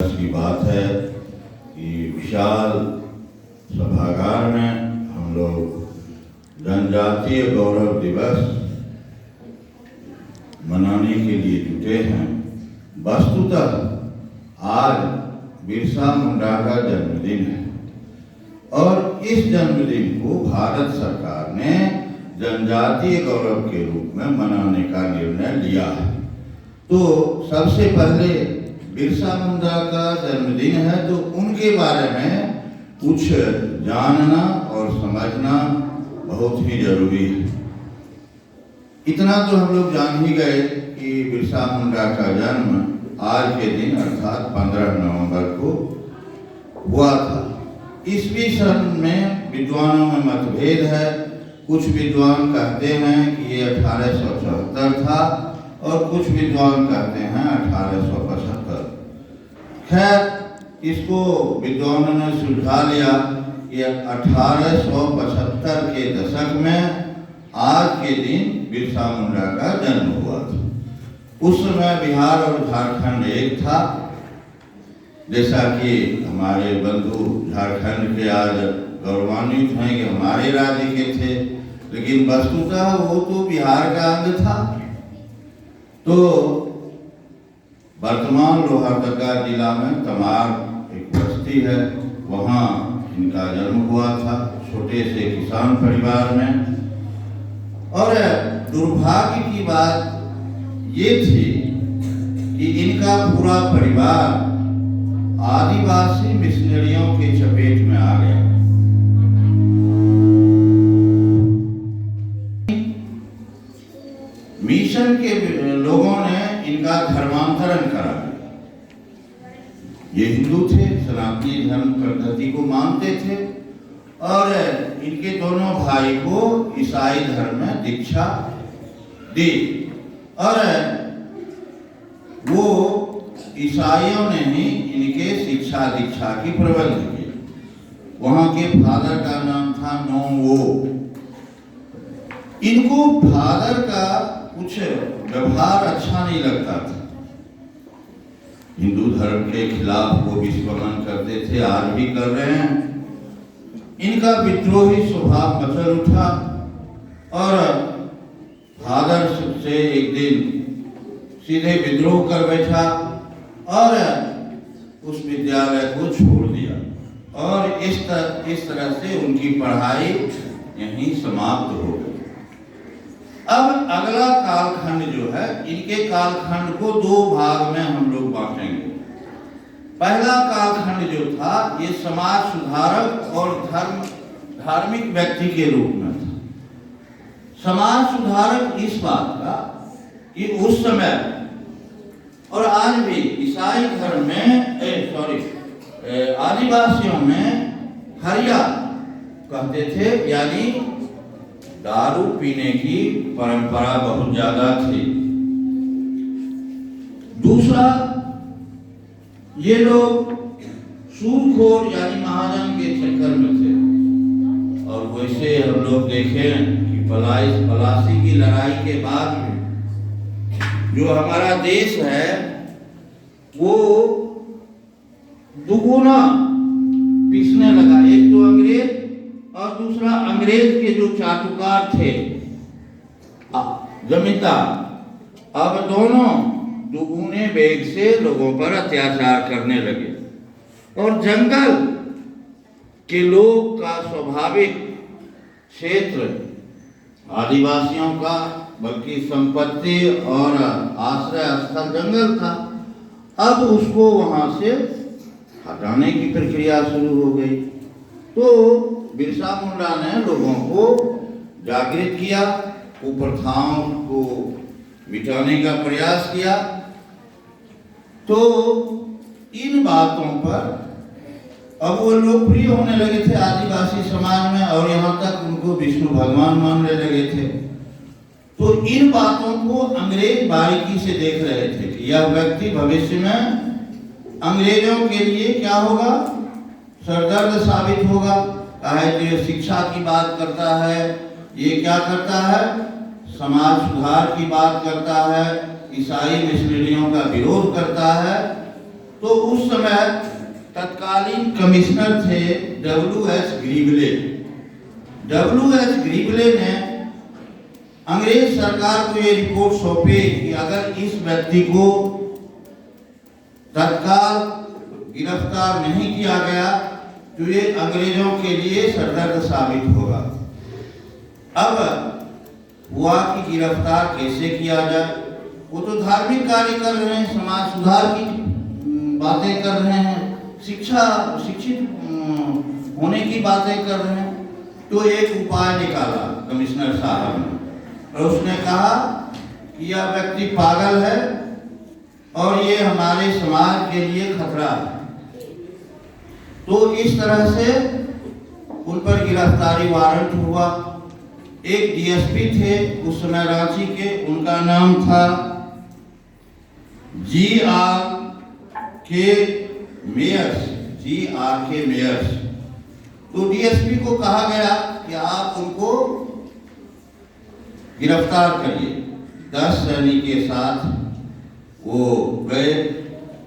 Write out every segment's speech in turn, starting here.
की बात है कि विशाल सभागार में हम लोग जनजातीय गौरव दिवस मनाने के लिए जुटे हैं। वस्तुतः आज बिरसा मुंडा का जन्मदिन है और इस जन्मदिन को भारत सरकार ने जनजातीय गौरव के रूप में मनाने का निर्णय लिया है। तो सबसे पहले बिरसा मुंडा का जन्मदिन है तो उनके बारे में कुछ जानना और समझना बहुत ही जरूरी है। इतना तो हम लोग जान ही गए कि बिरसा मुंडा का जन्म आज के दिन अर्थात 15 नवंबर को हुआ था। ईस्वी सन में विद्वानों में मतभेद है। कुछ विद्वान कहते हैं कि ये 1874 था और कुछ विद्वान कहते हैं 1875। खैर इसको विद्वानों ने सुलझा लिया कि 1875 के दशक में आज के दिन बिरसा मुंडा का जन्म हुआ था। उस समय बिहार और झारखंड एक था। जैसा कि हमारे बंधु झारखंड के आज गौरवान्वित हैं कि हमारे राज्य के थे, लेकिन वस्तुतः वो तो बिहार का अंग था। तो वर्तमान लोहरदगा जिला में तमार एक बस्ती है, वहाँ इनका जन्म हुआ था छोटे से किसान परिवार में। और दुर्भाग्य की बात ये थी कि इनका पूरा परिवार आदिवासी मिशनरियों के चपेट में आ गया। मिशन के लोगों ने इनका धर्मांतरण करा। ये हिंदू थे, सनातनी धर्म पद्धति को मानते थे और इनके दोनों भाई को ईसाई धर्म में दीक्षा दी और वो ईसाइयों ने ही इनके शिक्षा दीक्षा की प्रबंध की। वहाँ के फादर का नाम था नोंगो। इनको फादर का कुछ व्यवहार अच्छा नहीं लगता था। हिंदू धर्म के खिलाफ वो विस्फोटन करते थे, आज भी कर रहे हैं। इनका विद्रोही स्वभाव मचल उठा और फादर से एक दिन सीधे विद्रोह कर बैठा और उस विद्यालय को छोड़ दिया और इस तरह से उनकी पढ़ाई यहीं समाप्त हो गई। अब अगला कालखंड जो है, इनके कालखंड को दो भाग में हम लोग बांटेंगे। पहला कालखंड जो था ये समाज सुधारक और धार्मिक व्यक्ति के रूप में था। समाज सुधारक इस बात का कि उस समय और आज भी ईसाई धर्म में आदिवासियों में हरिया कहते थे, यानी दारू पीने की परंपरा बहुत ज्यादा थी। दूसरा, ये लोग सूदखोर यानी महाजन के चक्कर में थे और वैसे हम लोग देखें कि पलासी की लड़ाई के बाद में जो हमारा देश है वो दुगुना पिसने लगा। एक तो अंग्रेज और दूसरा अंग्रेज के जो चाटुकार थे जमींदार, अब दोनों दुगुने वेग से लोगों पर अत्याचार करने लगे और जंगल के लोग का स्वाभाविक क्षेत्र आदिवासियों का बल्कि संपत्ति और आश्रय स्थल जंगल था। अब उसको वहां से हटाने की प्रक्रिया शुरू हो गई। तो बिरसा मुंडा ने लोगों को जागृत किया, कुप्रथाओं को मिटाने का प्रयास किया। तो इन बातों पर अब वो लोकप्रिय होने लगे थे आदिवासी समाज में और यहाँ तक उनको विष्णु भगवान मानने लगे थे। तो इन बातों को अंग्रेज बारीकी से देख रहे थे कि यह व्यक्ति भविष्य में अंग्रेजों के लिए क्या होगा, सरदर्द साबित होगा। कहे तो ये शिक्षा की बात करता है, ये क्या करता है, समाज सुधार की बात करता है, ईसाई मिशनरियों का विरोध करता है। तो उस समय तत्कालीन कमिश्नर थे W.H. ग्रीवले। W.H. ग्रीवले ने अंग्रेज सरकार को ये रिपोर्ट सौंपी कि अगर इस व्यक्ति को तत्काल गिरफ्तार नहीं किया गया तो ये अंग्रेजों के लिए सरदर्द साबित होगा। अब हुआ कि गिरफ्तार कैसे किया जाए? वो तो धार्मिक कार्य कर रहे हैं, समाज सुधार की बातें कर रहे हैं, शिक्षित होने की बातें कर रहे हैं। तो एक उपाय निकाला कमिश्नर साहब ने और उसने कहा कि यह व्यक्ति पागल है और ये हमारे समाज के लिए खतरा है। तो इस तरह से उन पर गिरफ्तारी वारंट हुआ। एक डीएसपी थे उस समय रांची के, उनका नाम था G.R.K. मेयर्स। तो डीएसपी को कहा गया कि आप उनको गिरफ्तार करिए। 10 सैनिक के साथ वो गए।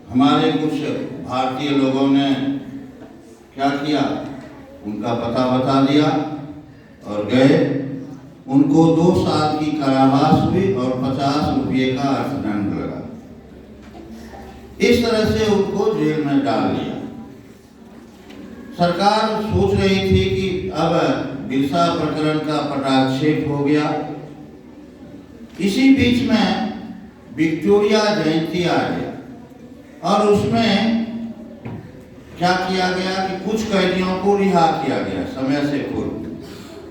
हमारे कुछ भारतीय लोगों ने क्या किया, उनका पता बता दिया और गए। उनको 2 साल की कारावास हुई और 50 रुपये का अर्थदंड लगा। इस तरह से उनको जेल में डाल दिया। सरकार सोच रही थी कि अब बिरसा प्रकरण का पटाक्षेप हो गया। इसी बीच में विक्टोरिया जयंती आ गया और उसमें क्या किया गया कि कुछ कैदियों को रिहा किया गया समय से पूर्व।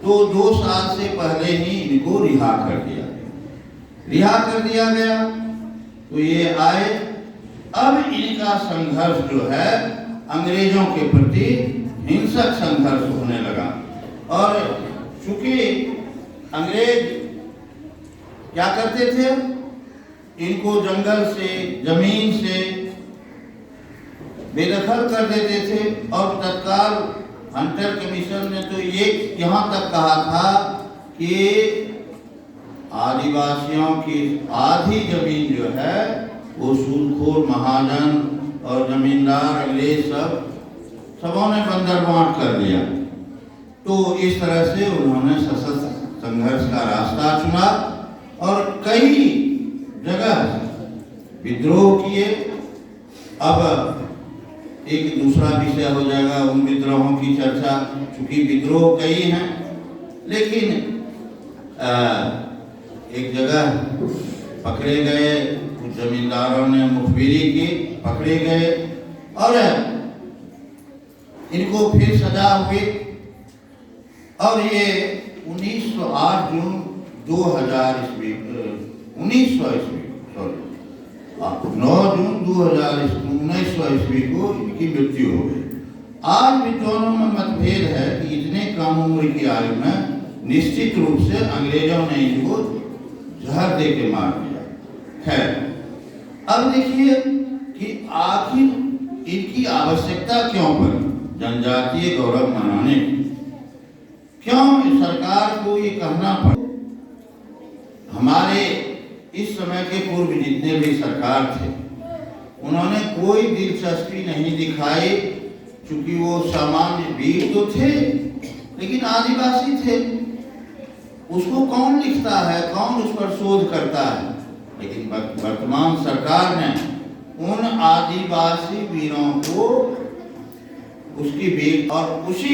तो 2 साल से पहले ही इनको रिहा कर दिया गया। तो ये आए। अब इनका संघर्ष जो है अंग्रेजों के प्रति हिंसक संघर्ष होने लगा। और चूंकि अंग्रेज क्या करते थे, इनको जंगल से, जमीन से बेदखल कर देते थे। और तत्काल हंटर कमीशन ने तो ये यहाँ तक कहा था कि आदिवासियों की आधी जमीन जो है वो सूदखोर महाजन और जमींदार अंग्रेज सबों ने बंदर बांट कर दिया। तो इस तरह से उन्होंने सशस्त्र संघर्ष का रास्ता चुना और कई जगह विद्रोह किए। अब एक दूसरा विषय हो जाएगा उन विद्रोहों की चर्चा, चूंकि विद्रोह कई हैं। लेकिन एक जगह पकड़े गए, कुछ जमींदारों ने मुखबिरी की, पकड़े गए और इनको फिर सजा हुई। और ये 1908 जून 2000 ईस्वी 1900 ईस्वी 9 जून 1900 ईस्वी को इनकी मृत्यु हो गई। आज विद्वानों में मतभेद है कि इतने कम उम्र की आयु में निश्चित रूप से अंग्रेजों ने इनको जहर दे के मार दिया है। अब देखिए कि आखिर इनकी आवश्यकता क्यों पड़ी जनजातीय गौरव मनाने की? क्यों सरकार को ये कहना पड़ा? हमारे इस समय के पूर्व जितने भी सरकार थे उन्होंने कोई दिलचस्पी नहीं दिखाई, क्योंकि वो सामान्य वीर तो थे लेकिन आदिवासी थे। उसको कौन लिखता है, कौन उस पर शोध करता है? लेकिन वर्तमान सरकार ने उन आदिवासी वीरों को उसकी वीर और उसी